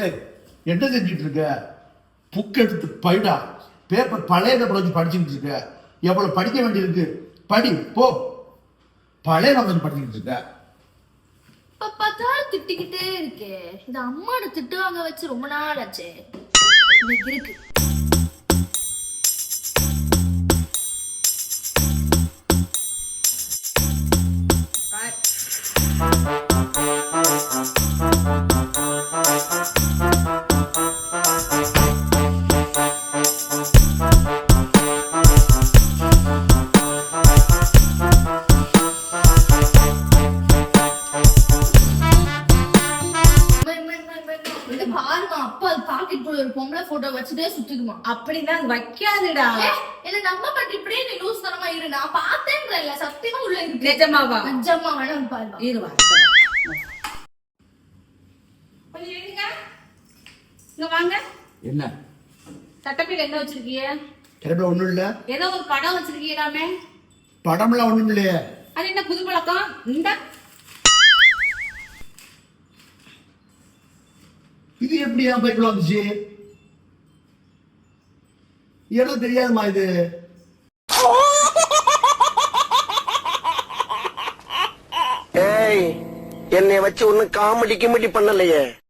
ஏய், என்ன செஞ்சுட்டு இருக்க? புக் எடுத்து படிடா. பேப்பர் பழைய பேப்பர் வச்சு படிச்சுட்டு இருக்க. எவ்வளவு படிக்க வேண்டியிருக்கு படி போ. பழைய பேப்பர் படிச்சுட்டு இருக்க. பார்த்தாலும் திட்டிக்கிட்டே இருக்கே. இது அம்மானு திட்டுவாங்க வச்சு ரொம்ப நாள் ஆச்சே. இன்னைக்கு இருக்கு. பாருமா, அப்பா பாக்கெட் குள்ள ஒரு பொம்பளை போட்டோ வச்சுட்டே சுத்திக்குமா. அப்படின்னா அது வைக்காதுடா. என்ன நம்ம பட்டு இப்படியே நீ லூஸ் தரமா இரு. நான் பார்த்தேன்றல சத்தியமா உள்ள இருக்கு. நிஜமாவா? நிஜமா வேணும் பாருமா. இருவா. கொஞ்சம் இருங்க. இங்க வாங்க. என்ன சட்டப்பையில என்ன வச்சிருக்கீங்க? கிளம்ப ஒண்ணும் இல்ல. ஏதோ ஒரு படம் வச்சிருக்கீங்களாமே. படம்லாம் ஒண்ணும் இல்லையே. அது என்ன புது பழக்கம்? இந்த இது எப்படி என் பைக்குள்ள வந்துச்சு? எனக்கு தெரியாதுமா இது. ஏய், என்னை வச்சு ஒன்னும் காமெடி கிமெடி பண்ணலையே.